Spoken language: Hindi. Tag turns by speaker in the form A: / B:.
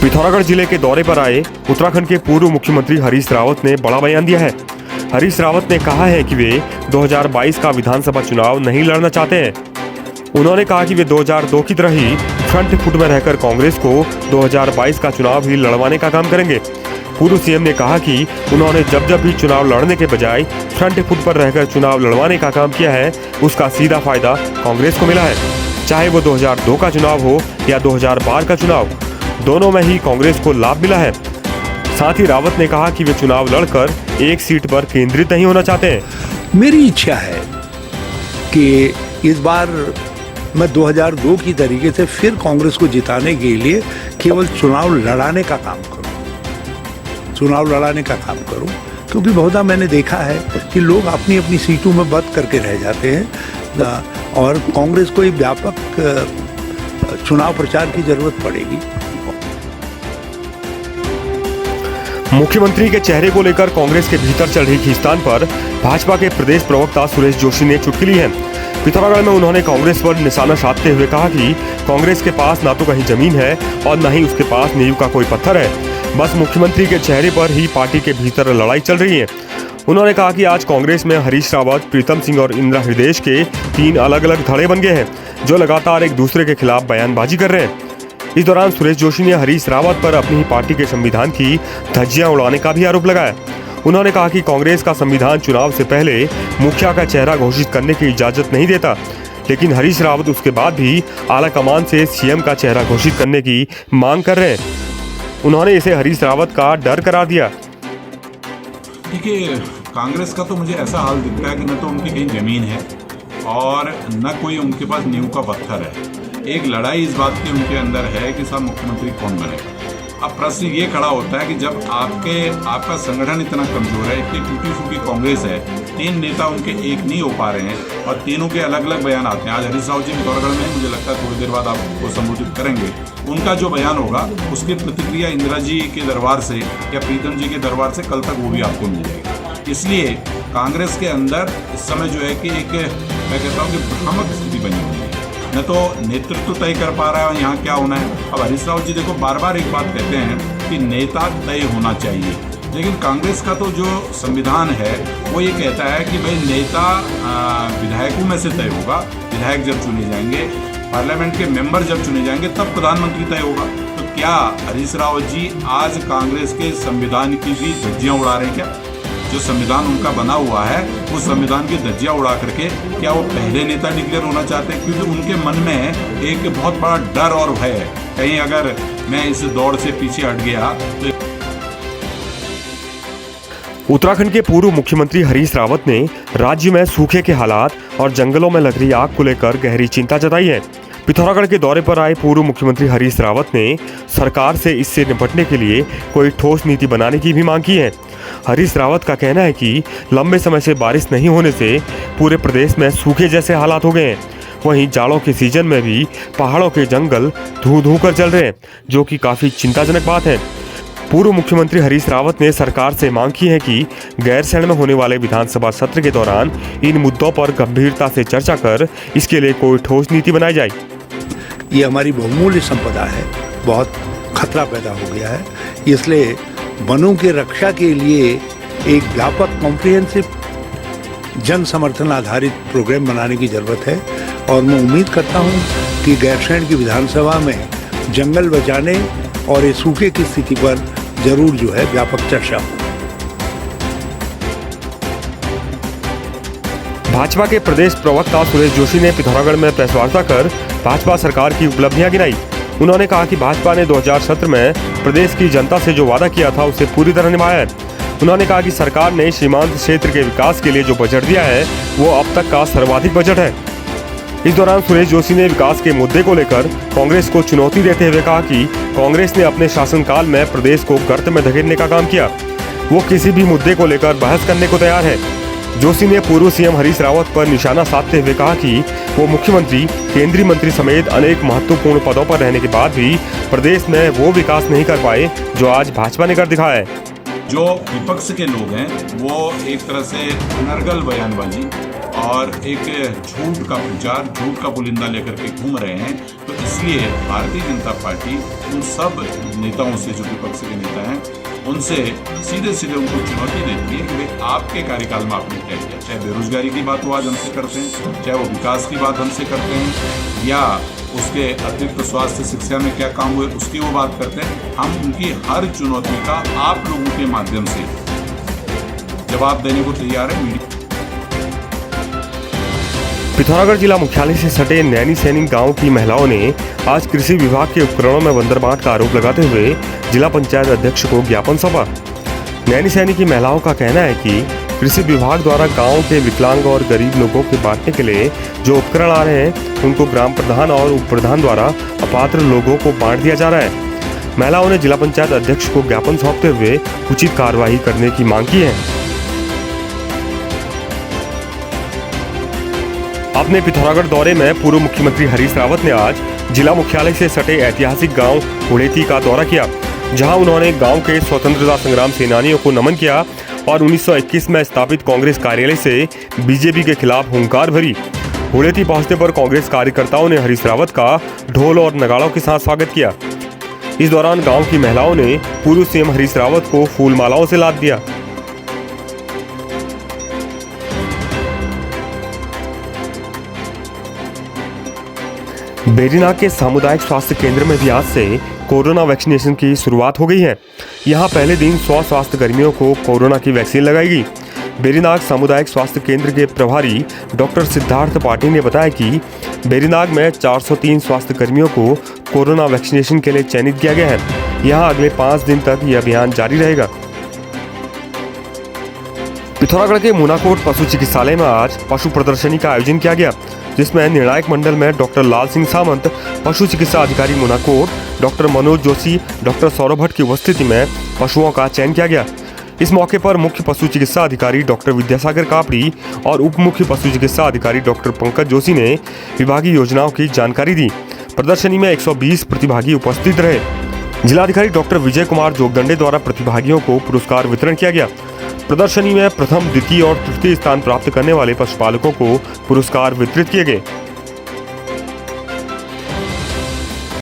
A: पिथौरागढ़ जिले के दौरे पर आए उत्तराखंड के पूर्व मुख्यमंत्री हरीश रावत ने बड़ा बयान दिया है। हरीश रावत ने कहा है कि वे 2022 का विधानसभा चुनाव नहीं लड़ना चाहते हैं। उन्होंने कहा कि वे 2002 की तरह ही फ्रंट फुट में रहकर कांग्रेस को 2022 का चुनाव ही लड़वाने का काम करेंगे। पूर्व सीएम ने कहा कि उन्होंने जब भी चुनाव लड़ने के बजाय फ्रंट फुट पर रहकर चुनाव लड़वाने का काम किया है, उसका सीधा फायदा कांग्रेस को मिला है। चाहे वो 2002 का चुनाव हो या 2012 का चुनाव, दोनों में ही कांग्रेस को लाभ मिला है। साथ ही रावत ने कहा कि वे चुनाव लड़कर एक सीट पर केंद्रित नहीं होना चाहते हैं।
B: मेरी इच्छा है कि इस बार मैं 2002 की तरीके से फिर कांग्रेस को जिताने के लिए केवल चुनाव लड़ाने का काम करूं, क्योंकि बहुधा मैंने देखा है कि लोग अपनी अपनी सीटों में बंद करके रह जाते हैं और कांग्रेस को एक व्यापक चुनाव प्रचार की जरूरत पड़ेगी।
A: मुख्यमंत्री के चेहरे को लेकर कांग्रेस के भीतर चल रही खींचतान पर भाजपा के प्रदेश प्रवक्ता सुरेश जोशी ने चुटकी ली है। पिथौरागढ़ में उन्होंने कांग्रेस पर निशाना साधते हुए कहा कि कांग्रेस के पास ना तो कहीं जमीन है और न ही उसके पास नींव का कोई पत्थर है। बस मुख्यमंत्री के चेहरे पर ही पार्टी के भीतर लड़ाई चल रही है। उन्होंने कहा कि आज कांग्रेस में हरीश रावत, प्रीतम सिंह और इंदिरा हृदय के 3 अलग-अलग धड़े बन गए हैं, जो लगातार एक दूसरे के खिलाफ बयानबाजी कर रहे हैं। इस दौरान सुरेश जोशी ने हरीश रावत पर अपनी ही पार्टी के संविधान की धज्जियां उड़ाने का भी आरोप लगाया। उन्होंने कहा कि कांग्रेस का संविधान चुनाव से पहले मुखिया का चेहरा घोषित करने की इजाजत नहीं देता, लेकिन हरीश रावत उसके बाद भी आला कमान से सीएम का चेहरा घोषित करने की मांग कर रहे हैं। उन्होंने इसे हरीश रावत का डर करार दिया।
C: देखिए, कांग्रेस का तो मुझे ऐसा हाल दिखता है कि न तो उनकी कहीं जमीन है और न कोई उनके पास नींव का पत्थर है। एक लड़ाई इस बात की उनके अंदर है कि साहब मुख्यमंत्री कौन बनेगा। अब प्रश्न ये खड़ा होता है कि जब आपका संगठन इतना कमजोर है, इतनी टूटी फूटी कांग्रेस है, 3 नेता उनके एक नहीं हो पा रहे हैं और तीनों के अलग अलग बयान आते हैं। आज हरीश रावत जी पिथौरागढ़ में, मुझे लगता है थोड़ी देर बाद आपको संबोधित करेंगे। उनका जो बयान होगा उसकी प्रतिक्रिया इंदिरा जी के दरबार से या प्रीतम जी के दरबार से कल तक वो भी आपको मिल जाएगी। इसलिए कांग्रेस के अंदर इस समय जो है कि एक, मैं कहता हूँ कि भ्रामक स्थिति बनी हुई है। न तो नेतृत्व तय कर पा रहा है और यहाँ क्या होना है। अब हरीश रावत जी देखो, बार बार एक बात कहते हैं कि नेता तय होना चाहिए, लेकिन कांग्रेस का तो जो संविधान है वो ये कहता है कि भाई नेता विधायकों में से तय होगा। विधायक जब चुने जाएंगे, पार्लियामेंट के मेंबर जब चुने जाएंगे, तब प्रधानमंत्री तय होगा। तो क्या हरीश रावत जी आज कांग्रेस के संविधान की भी धज्जियां उड़ा रहे हैं? क्या जो संविधान उनका बना हुआ है उस संविधान की धज्जियां उड़ा करके क्या वो पहले नेता डिक्लेयर होना चाहते हैं? क्योंकि उनके मन में एक बहुत बड़ा डर और भय है, कहीं अगर मैं इस दौड़ से पीछे हट गया तो।
A: उत्तराखंड के पूर्व मुख्यमंत्री हरीश रावत ने राज्य में सूखे के हालात और जंगलों में लग रही आग को लेकर गहरी चिंता जताई है। पिथौरागढ़ के दौरे पर आए पूर्व मुख्यमंत्री हरीश रावत ने सरकार से इससे निपटने के लिए कोई ठोस नीति बनाने की भी मांग की है। हरीश रावत का कहना है कि लंबे समय से बारिश नहीं होने से पूरे प्रदेश में सूखे जैसे हालात हो गए हैं। वहीं जाड़ों के सीजन में भी पहाड़ों के जंगल धू कर जल रहे हैं, जो कि काफी चिंताजनक बात है। पूर्व मुख्यमंत्री हरीश रावत ने सरकार से मांग की है कि गैरसैंण में होने वाले विधानसभा सत्र के दौरान इन मुद्दों पर गंभीरता से चर्चा कर इसके लिए कोई ठोस नीति बनाई जाए।
B: ये हमारी बहुमूल्य संपदा है, बहुत खतरा पैदा हो गया है, इसलिए वनों की रक्षा के लिए एक व्यापक कॉम्प्रिहेंसिव जन समर्थन आधारित प्रोग्राम बनाने की जरूरत है। और मैं उम्मीद करता हूं कि गैरसैंण की विधानसभा में जंगल बचाने और ये सूखे की स्थिति पर जरूर जो है व्यापक चर्चा हो।
A: भाजपा के प्रदेश प्रवक्ता सुरेश जोशी ने पिथौरागढ़ में प्रेस वार्ता कर भाजपा सरकार की उपलब्धियां गिनाई। उन्होंने कहा कि भाजपा ने 2017 में प्रदेश की जनता से जो वादा किया था उसे पूरी तरह निभाया है। उन्होंने कहा कि सरकार ने सीमांत क्षेत्र के विकास के लिए जो बजट दिया है वो अब तक का सर्वाधिक बजट है। इस दौरान सुरेश जोशी ने विकास के मुद्दे को लेकर कांग्रेस को चुनौती देते हुए कहा कि कांग्रेस ने अपने शासनकाल में प्रदेश को गर्त में धकेलने का काम किया। वो किसी भी मुद्दे को लेकर बहस करने को तैयार है। जोशी ने पूर्व सीएम हरीश रावत पर निशाना साधते हुए कहा कि वो मुख्यमंत्री, केंद्रीय मंत्री समेत अनेक महत्वपूर्ण पदों पर रहने के बाद भी प्रदेश में वो विकास नहीं कर पाए जो आज भाजपा ने कर दिखाया है।
C: जो विपक्ष के लोग हैं वो एक तरह से अनर्गल बयानबाजी और एक झूठ का प्रचार, झूठ का पुलिंदा लेकर के घूम रहे हैं। तो इसलिए भारतीय जनता पार्टी उन सब नेताओं से, जो विपक्ष के नेता हैं, उनसे सीधे सीधे उनको चुनौती देती है कि भाई आपके कार्यकाल में आपने क्या किया। चाहे बेरोजगारी की बात वो आज हमसे करते हैं, चाहे वो विकास की बात हमसे करते हैं, या उसके अतिरिक्त स्वास्थ्य शिक्षा में क्या काम हुए उसकी वो बात करते हैं। हम उनकी हर चुनौती का आप लोगों के माध्यम से जवाब देने को तैयार है।
A: पिथौरागढ़ जिला मुख्यालय से सटे नैनी सैनिक गांव की महिलाओं ने आज कृषि विभाग के उपकरणों में बंदरबाट का आरोप लगाते हुए जिला पंचायत अध्यक्ष को ज्ञापन सौंपा। नैनी सैनिक की महिलाओं का कहना है कि कृषि विभाग द्वारा गांव के विकलांग और गरीब लोगों के बांटने के लिए जो उपकरण आ रहे हैं उनको ग्राम प्रधान और उप प्रधान द्वारा अपात्र लोगों को बांट दिया जा रहा है। महिलाओं ने जिला पंचायत अध्यक्ष को ज्ञापन सौंपते हुए उचित कार्यवाही करने की मांग की है। अपने पिथौरागढ़ दौरे में पूर्व मुख्यमंत्री हरीश रावत ने आज जिला मुख्यालय से सटे ऐतिहासिक गांव हुड़ेती का दौरा किया, जहां उन्होंने गांव के स्वतंत्रता संग्राम सेनानियों को नमन किया और 1921 में स्थापित कांग्रेस कार्यालय से बीजेपी के खिलाफ हुंकार भरी। हुड़ेती पहुंचने पर कांग्रेस कार्यकर्ताओं ने हरीश रावत का ढोल और नगाड़ों के साथ स्वागत किया। इस दौरान गाँव की महिलाओं ने पूर्व सीएम हरीश रावत को फूल मालाओं से लाद दिया। बेरीनाग के सामुदायिक स्वास्थ्य केंद्र में भी आज से कोरोना वैक्सीनेशन की शुरुआत हो गई है। यहां पहले दिन 100 स्वास्थ्य कर्मियों को कोरोना की वैक्सीन लगाई गई। बेरीनाग सामुदायिक स्वास्थ्य केंद्र के प्रभारी डॉक्टर सिद्धार्थ पाटिल ने बताया कि बेरीनाग में 403 स्वास्थ्य कर्मियों को कोरोना वैक्सीनेशन के लिए चयनित किया गया है। यहां अगले 5 दिन तक यह अभियान जारी रहेगा। पिथौरागढ़ के मुनाकोट पशु चिकित्सालय में आज पशु प्रदर्शनी का आयोजन किया गया, जिसमें निर्णायक मंडल में डॉक्टर लाल सिंह सामंत, पशु चिकित्सा अधिकारी मुनाकोट, डॉक्टर मनोज जोशी, डॉक्टर सौरभ भट्ट की उपस्थिति में पशुओं का चयन किया गया। इस मौके पर मुख्य पशु चिकित्सा अधिकारी डॉक्टर विद्यासागर कापड़ी और उप मुख्य पशु चिकित्सा अधिकारी डॉक्टर पंकज जोशी ने विभागीय योजनाओं की जानकारी दी। प्रदर्शनी में 120 प्रतिभागी उपस्थित रहे। जिलाधिकारी डॉक्टर विजय कुमार जोगदंडे द्वारा प्रतिभागियों को पुरस्कार वितरण किया गया। प्रदर्शनी में प्रथम, द्वितीय और तृतीय स्थान प्राप्त करने वाले पशुपालकों को पुरस्कार वितरित किए गए।